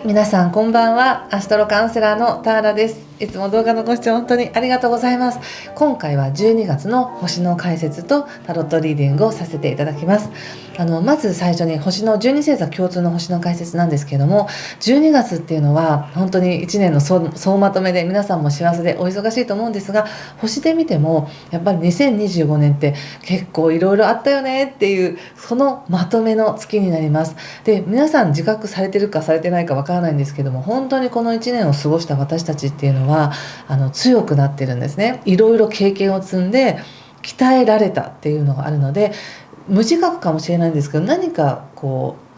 皆さんこんばんは。アストロカウンセラーのターラです。いつも動画のご視聴本当にありがとうございます。今回は12月の星の解説とタロットリーディングをさせていただきます。まず最初に星の12星座共通の星の解説なんですけども、12月っていうのは本当に1年の総まとめで皆さんも幸せでお忙しいと思うんですが、星で見てもやっぱり2025年って結構いろいろあったよねっていうそのまとめの月になります。で、皆さん自覚されてるかされてないかわからないんですけども、本当にこの1年を過ごした私たちっていうのは強くなってるんですね。いろいろ経験を積んで鍛えられたっていうのがあるので、無自覚かもしれないんですけど、何か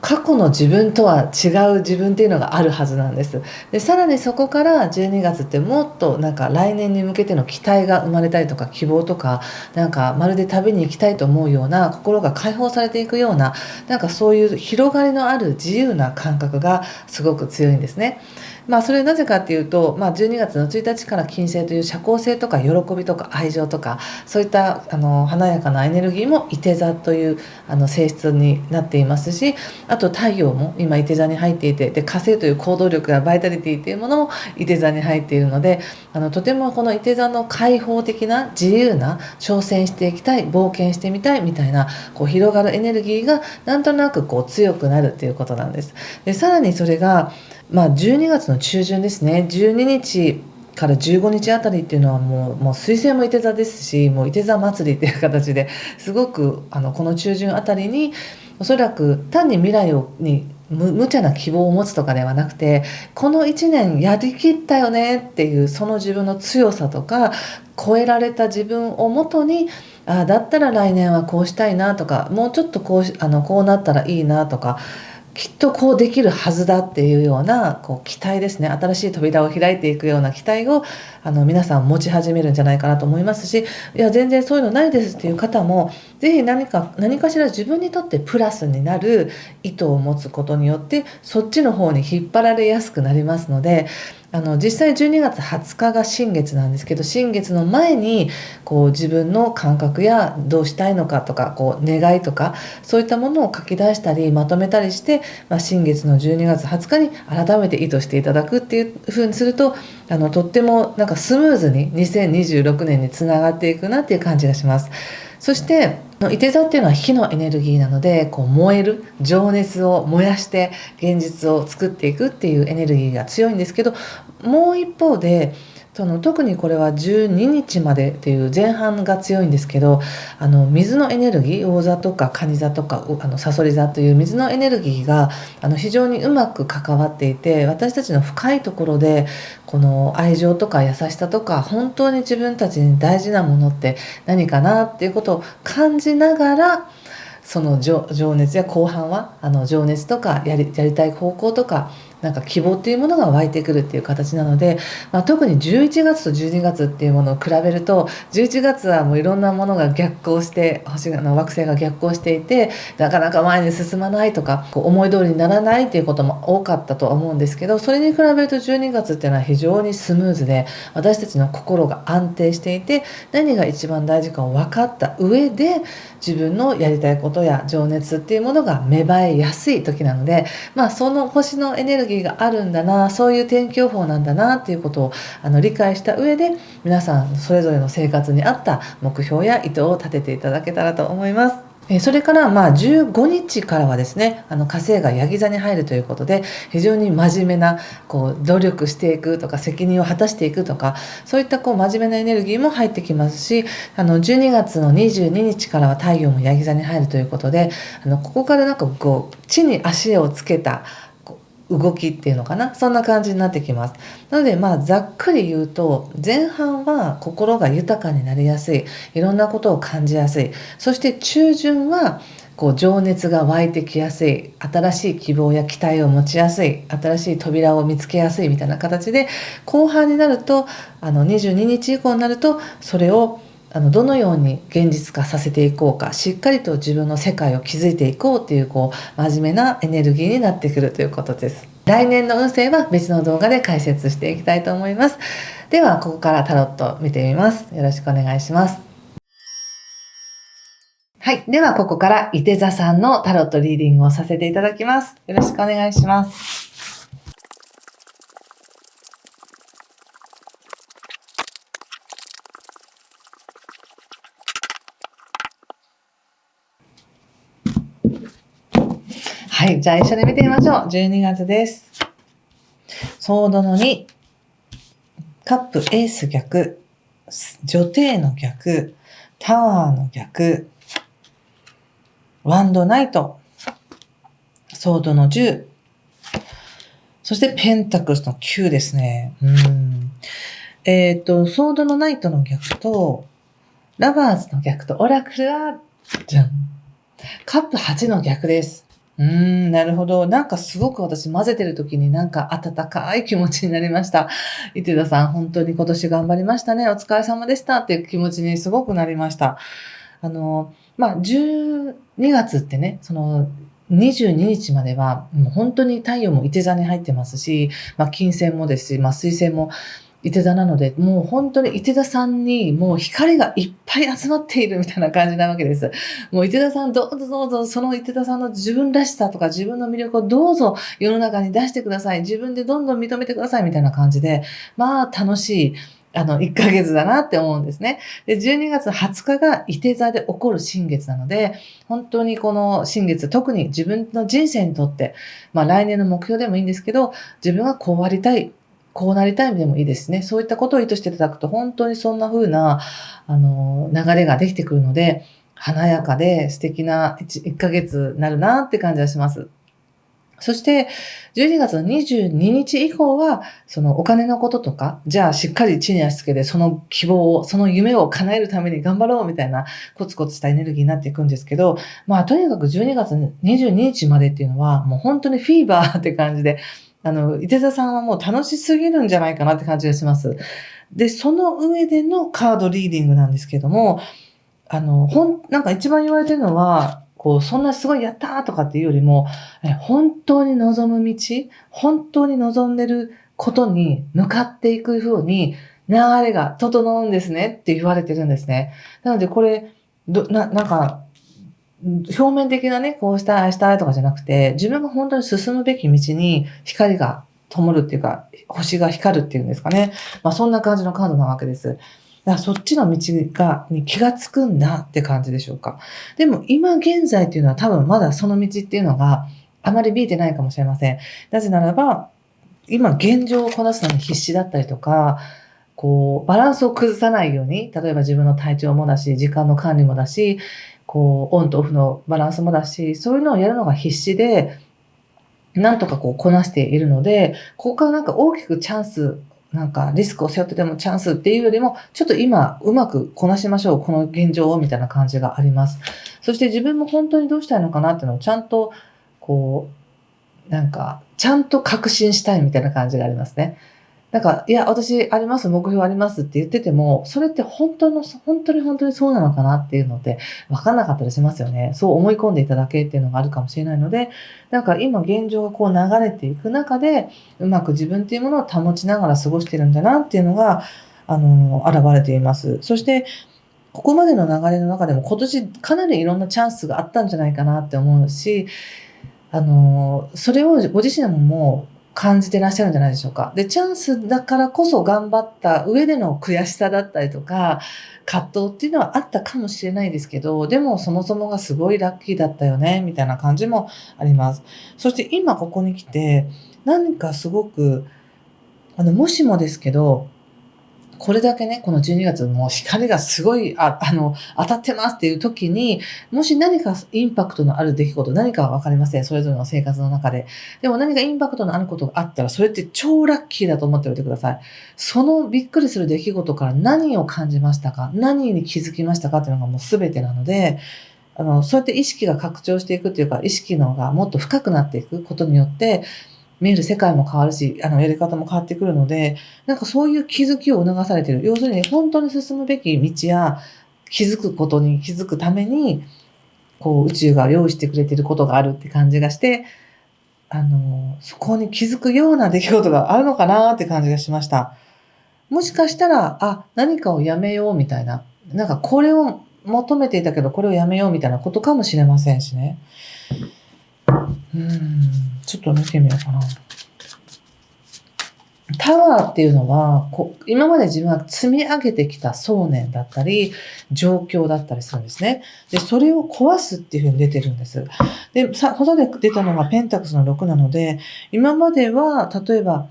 過去の自分とは違う自分っていうのがあるはずなんです。で、さらにそこから12月ってもっとなんか来年に向けての期待が生まれたりとか、希望とか、なんかまるで旅に行きたいと思うような、心が解放されていくような、なんかそういう広がりのある自由な感覚がすごく強いんですね。それなぜかっていうと、12月の1日から金星という社交性とか喜びとか愛情とか、そういった華やかなエネルギーもいて座という性質になっていますし、あと太陽も今いて座に入っていて、で火星という行動力やバイタリティっていうものもいて座に入っているので、とてもこのいて座の開放的な自由な、挑戦していきたい、冒険してみたいみたいな広がるエネルギーがなんとなく強くなるっていうことなんです。で、さらにそれが12月の中旬ですね、12日から15日あたりっていうのはもう水星もいて座ですし、もういて座祭りっていう形ですごくこの中旬あたりにおそらく単に未来に無茶な希望を持つとかではなくて、この1年やりきったよねっていうその自分の強さとか、超えられた自分をもとに、だったら来年はこうしたいなとか、もうちょっとこうなったらいいなとか、きっとこうできるはずだっていうような期待ですね。新しい扉を開いていくような期待を皆さん持ち始めるんじゃないかなと思いますし、いや全然そういうのないですっていう方も、ぜひ何かしら自分にとってプラスになる意図を持つことによってそっちの方に引っ張られやすくなりますので、実際12月20日が新月なんですけど、新月の前に自分の感覚やどうしたいのかとか願いとか、そういったものを書き出したりまとめたりして、新月の12月20日に改めて意図していただくっていう風にすると、とってもなんかスムーズに2026年につながっていくなっていう感じがします。そしていて座っていうのは火のエネルギーなので、燃える情熱を燃やして現実を作っていくっていうエネルギーが強いんですけど、もう一方で特にこれは12日までっていう前半が強いんですけど、水のエネルギー、魚座とか蟹座とかさそり座という水のエネルギーが非常にうまく関わっていて、私たちの深いところでこの愛情とか優しさとか、本当に自分たちに大事なものって何かなっていうことを感じながら、その情熱や後半は情熱とかやりたい方向とか、なんか希望っていうものが湧いてくるっていう形なので、特に11月と12月っていうものを比べると、11月はもういろんなものが逆行して、惑星が逆行していて、なかなか前に進まないとか思い通りにならないっていうことも多かったとは思うんですけど、それに比べると12月っていうのは非常にスムーズで、私たちの心が安定していて、何が一番大事かを分かった上で自分のやりたいことや情熱っていうものが芽生えやすい時なので、その星のエネルギーがあるんだな、そういう天気予報なんだなっていうことを理解した上で、皆さんそれぞれの生活に合った目標や意図を立てていただけたらと思います。それから15日からはですね、火星がヤギ座に入るということで、非常に真面目な努力していくとか、責任を果たしていくとか、そういった真面目なエネルギーも入ってきますし、12月の22日からは太陽もヤギ座に入るということで、ここからなんか地に足をつけた動きっていうのかな、そんな感じになってきます。なのでざっくり言うと、前半は心が豊かになりやすい、いろんなことを感じやすい。そして中旬は情熱が湧いてきやすい、新しい希望や期待を持ちやすい、新しい扉を見つけやすいみたいな形で、後半になると22日以降になると、それをどのように現実化させていこうか、しっかりと自分の世界を築いていこうっていう真面目なエネルギーになってくるということです。来年の運勢は別の動画で解説していきたいと思います。ではここからタロット見てみます。よろしくお願いします。はい。ではここからいて座さんのタロットリーディングをさせていただきます。よろしくお願いします。じゃあ一緒に見てみましょう。12月です。ソードの2、カップエース逆、女帝の逆、タワーの逆、ワンドナイト、ソードの10、そしてペンタクルスの9ですね。ソードのナイトの逆と、ラバーズの逆と、オラクルは、じゃん。カップ8の逆です。なるほど。なんかすごく私混ぜてる時になんか温かい気持ちになりました。伊手田さん、本当に今年頑張りましたね。お疲れ様でしたっていう気持ちにすごくなりました。12月ってね、その22日まではもう本当に太陽も伊手座に入ってますし、金星もですし、水星も伊手座なので、もう本当に伊手座さんにもう光がいっぱい集まっているみたいな感じなわけです。もう伊手座さんどうぞどうぞ、その伊手座さんの自分らしさとか自分の魅力をどうぞ世の中に出してください。自分でどんどん認めてくださいみたいな感じで、楽しい。1ヶ月だなって思うんですね。で、12月20日が伊手座で起こる新月なので、本当にこの新月、特に自分の人生にとって、来年の目標でもいいんですけど、自分がこうありたい、こうなりたいでもいいですね。そういったことを意図していただくと、本当にそんな風な、流れができてくるので、華やかで素敵な 1ヶ月になるなって感じがします。そして、12月の22日以降は、そのお金のこととか、じゃあしっかり地に足つけて、その希望を、その夢を叶えるために頑張ろうみたいな、コツコツしたエネルギーになっていくんですけど、とにかく12月22日までっていうのは、もう本当にフィーバーって感じで、伊手座さんはもう楽しすぎるんじゃないかなって感じがします。で、その上でのカードリーディングなんですけども、なんか一番言われてるのは、そんなすごいやったーとかっていうよりも、本当に望む道、本当に望んでることに向かっていく風に流れが整うんですねって言われてるんですね。なのでこれ、なんか、表面的なね、こうしたい、ああしたいとかじゃなくて、自分が本当に進むべき道に光が灯るっていうか、星が光るっていうんですかね。そんな感じのカードなわけです。だからそっちの道に気がつくんだって感じでしょうか。でも今現在っていうのは多分まだその道っていうのがあまり見えてないかもしれません。なぜならば、今現状をこなすのに必死だったりとか、バランスを崩さないように、例えば自分の体調もだし、時間の管理もだし、オンとオフのバランスもだし、そういうのをやるのが必死で、なんとかこなしているので、ここからなんか大きくチャンス、なんかリスクを背負ってでもチャンスっていうよりも、ちょっと今うまくこなしましょう、この現状をみたいな感じがあります。そして自分も本当にどうしたいのかなっていうのをちゃんと、なんか、ちゃんと確信したいみたいな感じがありますね。なんか、いや、私あります、目標ありますって言ってても、それって本当にそうなのかなっていうのって分かんなかったりしますよね。そう思い込んでいただけっていうのがあるかもしれないので、なんか今現状が流れていく中で、うまく自分っていうものを保ちながら過ごしてるんだなっていうのが、現れています。そして、ここまでの流れの中でも今年かなりいろんなチャンスがあったんじゃないかなって思うし、それをご自身も感じてらっしゃるんじゃないでしょうか。で、チャンスだからこそ頑張った上での悔しさだったりとか、葛藤っていうのはあったかもしれないですけど、でもそもそもがすごいラッキーだったよね、みたいな感じもあります。そして今ここに来て、何かすごく、もしもですけど、これだけね、この12月も光がすごい、当たってますっていう時に、もし何かインパクトのある出来事、何かはわかりません。それぞれの生活の中で。でも何かインパクトのあることがあったら、それって超ラッキーだと思っておいてください。そのびっくりする出来事から何を感じましたか、何に気づきましたかっていうのがもう全てなので、そうやって意識が拡張していくっていうか、意識のがもっと深くなっていくことによって、見える世界も変わるし、やり方も変わってくるので、なんかそういう気づきを促されている。要するに本当に進むべき道や気づくことに気づくために、宇宙が用意してくれていることがあるって感じがして、そこに気づくような出来事があるのかなって感じがしました。もしかしたら、何かをやめようみたいな、なんかこれを求めていたけどこれをやめようみたいなことかもしれませんしね。ちょっと見てみようかな。タワーっていうのは、今まで自分が積み上げてきた想念だったり、状況だったりするんですね。で、それを壊すっていう風に出てるんです。で、後で出たのがペンタクスの6なので、今までは例えば、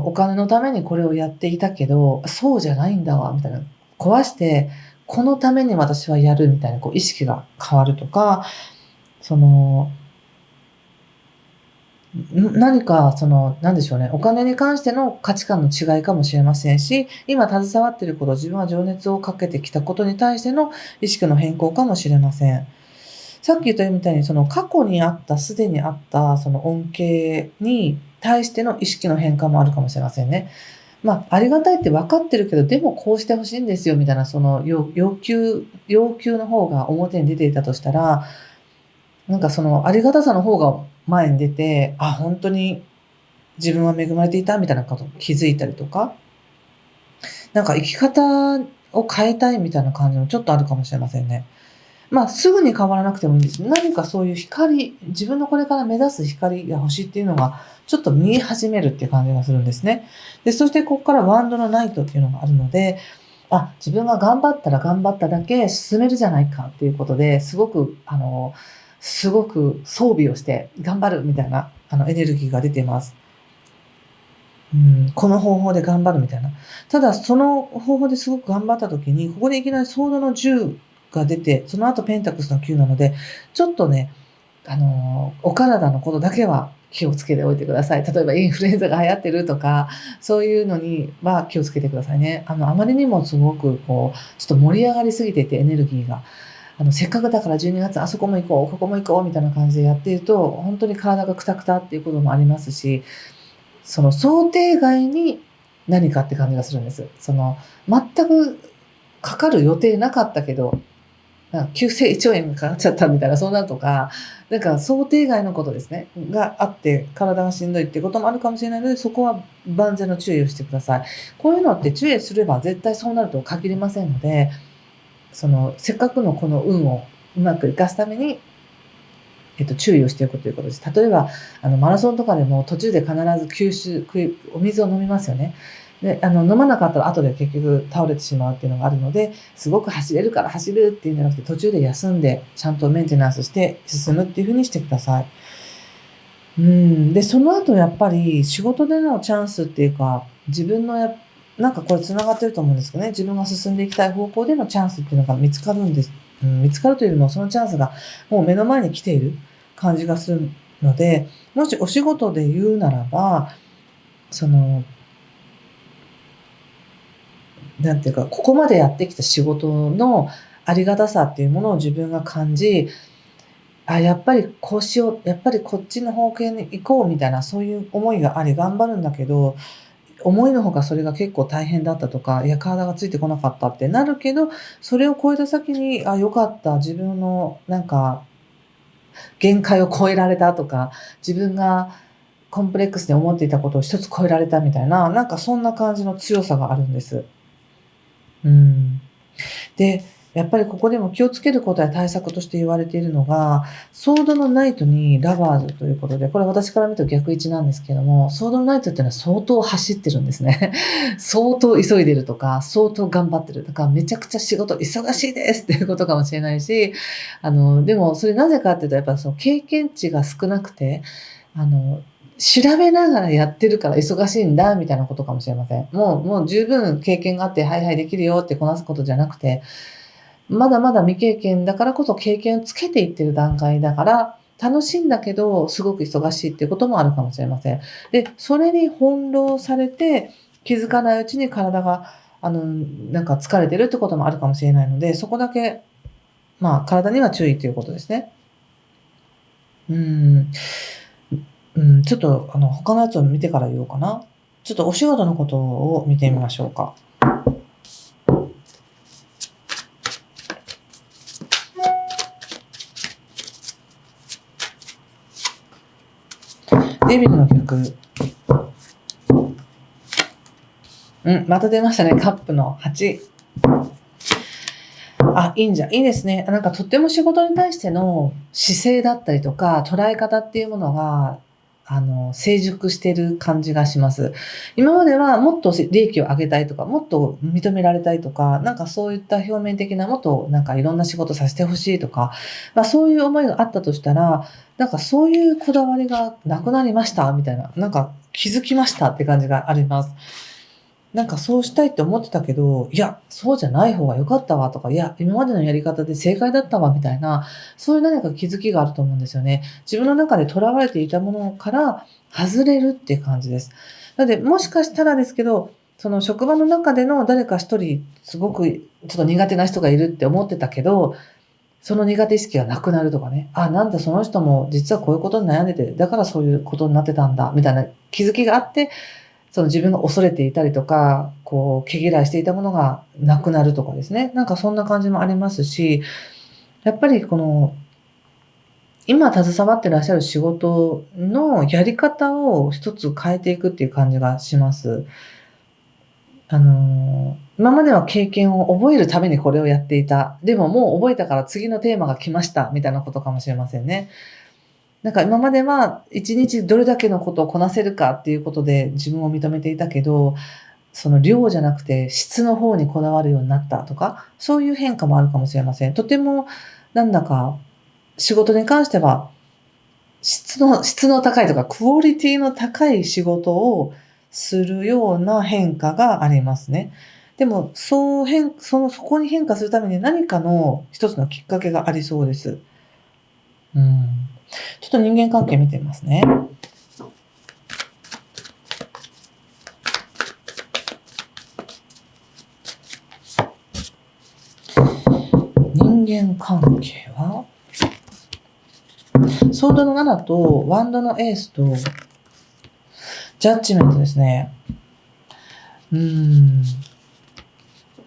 お金のためにこれをやっていたけど、そうじゃないんだわ、みたいな。壊して、このために私はやるみたいな、意識が変わるとか、その、何か、なんでしょうね、お金に関しての価値観の違いかもしれませんし、今携わっていること、自分は情熱をかけてきたことに対しての意識の変更かもしれません。さっき言ったみたいに、過去にあった、すでにあった、恩恵に対しての意識の変化もあるかもしれませんね。ありがたいって分かってるけど、でもこうして欲しいんですよ、みたいな、要求の方が表に出ていたとしたら、ありがたさの方が前に出て、本当に自分は恵まれていたみたいなことに気づいたりとか、生き方を変えたいみたいな感じもちょっとあるかもしれませんね。すぐに変わらなくてもいいんです。何かそういう光、自分のこれから目指す光が欲しいっていうのが、ちょっと見え始めるっていう感じがするんですね。で、そしてここからワンドのナイトっていうのがあるので、自分が頑張ったら頑張っただけ進めるじゃないかっていうことで、すごく装備をして頑張るみたいな、エネルギーが出ています。この方法で頑張るみたいな。ただ、その方法ですごく頑張った時に、ここでいきなりソードの10が出て、その後ペンタクスの9なので、ちょっとね、お体のことだけは気をつけておいてください。例えばインフルエンザが流行ってるとか、そういうのには気をつけてくださいね。あまりにもすごくちょっと盛り上がりすぎててエネルギーが。せっかくだから12月あそこも行こう、ここも行こうみたいな感じでやっていると、本当に体がクタクタっていうこともありますし、想定外に何かって感じがするんです。全くかかる予定なかったけど、急性胃腸炎がかかっちゃったみたいな、そんなんとか、想定外のことですね、があって、体がしんどいっていうこともあるかもしれないので、そこは万全の注意をしてください。こういうのって注意すれば絶対そうなるとは限りませんので、せっかくのこの運をうまく活かすために、注意をしていくということです。例えば、マラソンとかでも途中で必ずお水を飲みますよね。で、飲まなかったら後で結局倒れてしまうっていうのがあるので、すごく走れるから走るっていうんじゃなくて、途中で休んで、ちゃんとメンテナンスして進むっていう風にしてください。で、その後やっぱり仕事でのチャンスっていうか、自分のこれ繋がってると思うんですけどね、自分が進んでいきたい方向でのチャンスっていうのが見つかるんです。見つかるというよりも、そのチャンスがもう目の前に来ている感じがするので、もしお仕事で言うならば、なんていうか、ここまでやってきた仕事のありがたさっていうものを自分が感じ、やっぱりこうしよう、やっぱりこっちの方向に行こうみたいな、そういう思いがあり頑張るんだけど、思いのほかそれが結構大変だったとか、いや、体がついてこなかったってなるけど、それを超えた先に、良かった、自分の限界を超えられたとか、自分がコンプレックスで思っていたことを一つ超えられたみたいな、そんな感じの強さがあるんです。うん。で、やっぱりここでも気をつけることや対策として言われているのが、ソードのナイトにラバーズということで、これ私から見ると逆位置なんですけども、ソードのナイトっていうのは相当走ってるんですね。相当急いでるとか、相当頑張ってる。だからめちゃくちゃ仕事忙しいですっていうことかもしれないし、でもそれなぜかっていうと、やっぱその経験値が少なくて、調べながらやってるから忙しいんだみたいなことかもしれません。もう十分経験があって、はいはいできるよってこなすことじゃなくて、まだまだ未経験だからこそ経験をつけていってる段階だから、楽しいんだけど、すごく忙しいっていうこともあるかもしれません。で、それに翻弄されて、気づかないうちに体が、疲れてるってこともあるかもしれないので、そこだけ、体には注意ということですね。うん。ちょっと、他のやつを見てから言おうかな。ちょっとお仕事のことを見てみましょうか。デビルの曲。また出ましたね。カップの8。いいですね。とっても仕事に対しての姿勢だったりとか、捉え方っていうものが、成熟している感じがします。今まではもっと利益を上げたいとか、もっと認められたいとか、なんかそういった表面的なもっとなんかいろんな仕事させてほしいとか、そういう思いがあったとしたら、なんかそういうこだわりがなくなりましたみたいな、なんか気づきましたって感じがあります。なんかそうしたいって思ってたけど、いや、そうじゃない方が良かったわとか、いや、今までのやり方で正解だったわみたいな、そういう何か気づきがあると思うんですよね。自分の中で囚われていたものから外れるっていう感じです。なので、もしかしたらですけど、その職場の中での誰か一人、すごくちょっと苦手な人がいるって思ってたけど、その苦手意識がなくなるとかね。あ、なんだその人も実はこういうことに悩んでて、だからそういうことになってたんだ、みたいな気づきがあって、その自分が恐れていたりとか、毛嫌いしていたものがなくなるとかですね。なんかそんな感じもありますし、やっぱり今携わってらっしゃる仕事のやり方を一つ変えていくっていう感じがします。今までは経験を覚えるためにこれをやっていた。でももう覚えたから次のテーマが来ました。みたいなことかもしれませんね。なんか今までは一日どれだけのことをこなせるかっていうことで自分を認めていたけど、その量じゃなくて質の方にこだわるようになったとか、そういう変化もあるかもしれません。とてもなんだか仕事に関しては質の高いとかクオリティの高い仕事をするような変化がありますね。でも、そこに変化するために何かの一つのきっかけがありそうです。うん。ちょっと人間関係見てみますね。人間関係はソードの7とワンドのエースとジャッジメントですね。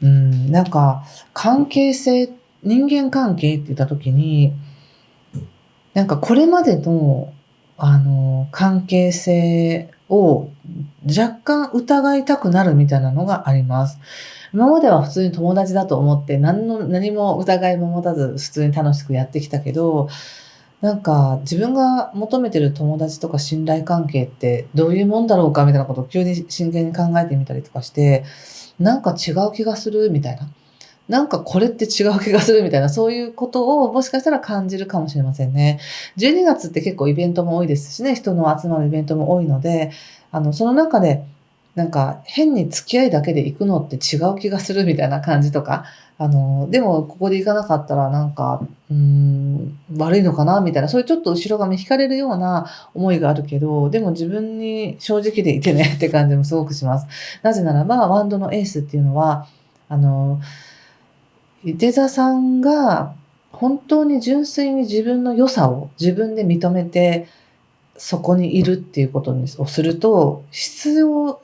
なんか関係性、人間関係って言った時に、なんかこれまでの関係性を若干疑いたくなるみたいなのがあります。今までは普通に友達だと思って何も疑いも持たず普通に楽しくやってきたけど、なんか自分が求めてる友達とか信頼関係ってどういうもんだろうかみたいなことを急に真剣に考えてみたりとかして、なんか違う気がするみたいな。なんかこれって違う気がするみたいな、そういうことをもしかしたら感じるかもしれませんね。12月って結構イベントも多いですしね、人の集まるイベントも多いので、その中で、なんか変に付き合いだけで行くのって違う気がするみたいな感じとか、でもここで行かなかったらなんか、悪いのかなみたいな、そういうちょっと後ろ髪引かれるような思いがあるけど、でも自分に正直でいてねって感じもすごくします。なぜならば、ワンドのエースっていうのは、伊手座さんが本当に純粋に自分の良さを自分で認めて、そこにいるっていうことをすると、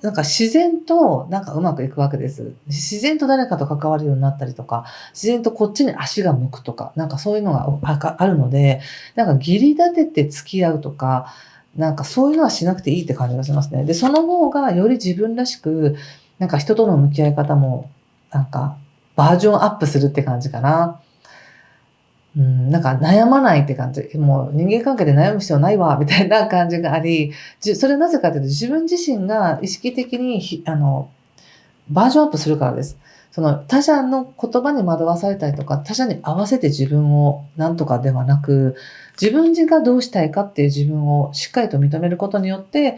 なんか自然となんかうまくいくわけです。自然と誰かと関わるようになったりとか、自然とこっちに足が向くとか、なんかそういうのがあるので、なんか義理立てて付き合うとか、なんかそういうのはしなくていいって感じがしますね。で、その方がより自分らしく、なんか人との向き合い方も、なんかバージョンアップするって感じかな。なんか悩まないって感じ。もう人間関係で悩む必要ないわ、みたいな感じがあり、それはなぜかというと自分自身が意識的にバージョンアップするからです。その他者の言葉に惑わされたりとか、他者に合わせて自分をなんとかではなく、自分がどうしたいかっていう自分をしっかりと認めることによって、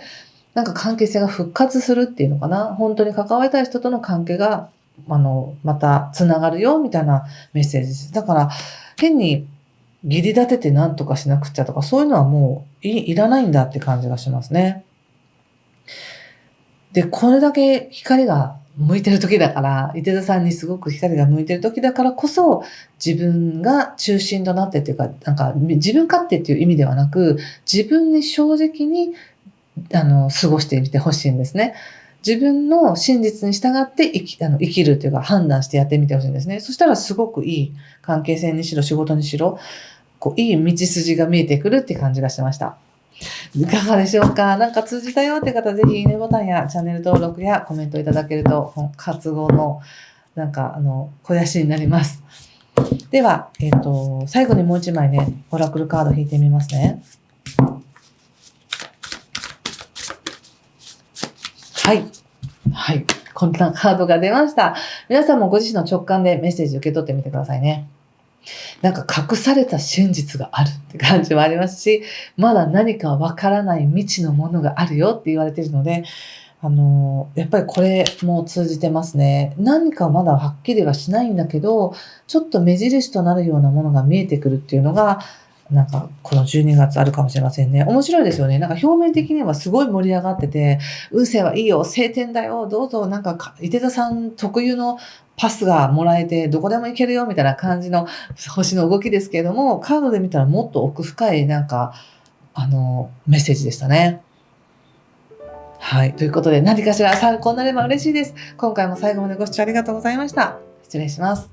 なんか関係性が復活するっていうのかな。本当に関わりたい人との関係が、また繋がるよ、みたいなメッセージです。だから、変に義理立てて何とかしなくちゃとか、そういうのはもういらないんだって感じがしますね。で、これだけ光が向いてる時だから、伊手座さんにすごく光が向いてる時だからこそ、自分が中心となってっていうか、なんか自分勝手っていう意味ではなく、自分に正直に過ごしてみてほしいんですね。自分の真実に従って生きるというか判断してやってみてほしいんですね。そしたらすごくいい関係性にしろ仕事にしろ、いい道筋が見えてくるって感じがしました。いかがでしょうか。なんか通じたよって方、ぜひいいねボタンやチャンネル登録やコメントいただけると、活動のなんか肥やしになります。では、最後にもう一枚ね、オラクルカード引いてみますね。はい。はい。こんなカードが出ました。皆さんもご自身の直感でメッセージ受け取ってみてくださいね。なんか隠された真実があるって感じもありますし、まだ何かわからない未知のものがあるよって言われているので、やっぱりこれも通じてますね。何かまだはっきりはしないんだけど、ちょっと目印となるようなものが見えてくるっていうのが、なんかこの12月あるかもしれませんね。面白いですよね。なんか表面的にはすごい盛り上がってて、運勢はいいよ、晴天だよ、どうぞ、なんか、伊手座さん特有のパスがもらえて、どこでも行けるよみたいな感じの星の動きですけれども、カードで見たらもっと奥深い、なんか、メッセージでしたね。はい。ということで、何かしら参考になれば嬉しいです。今回も最後までご視聴ありがとうございました。失礼します。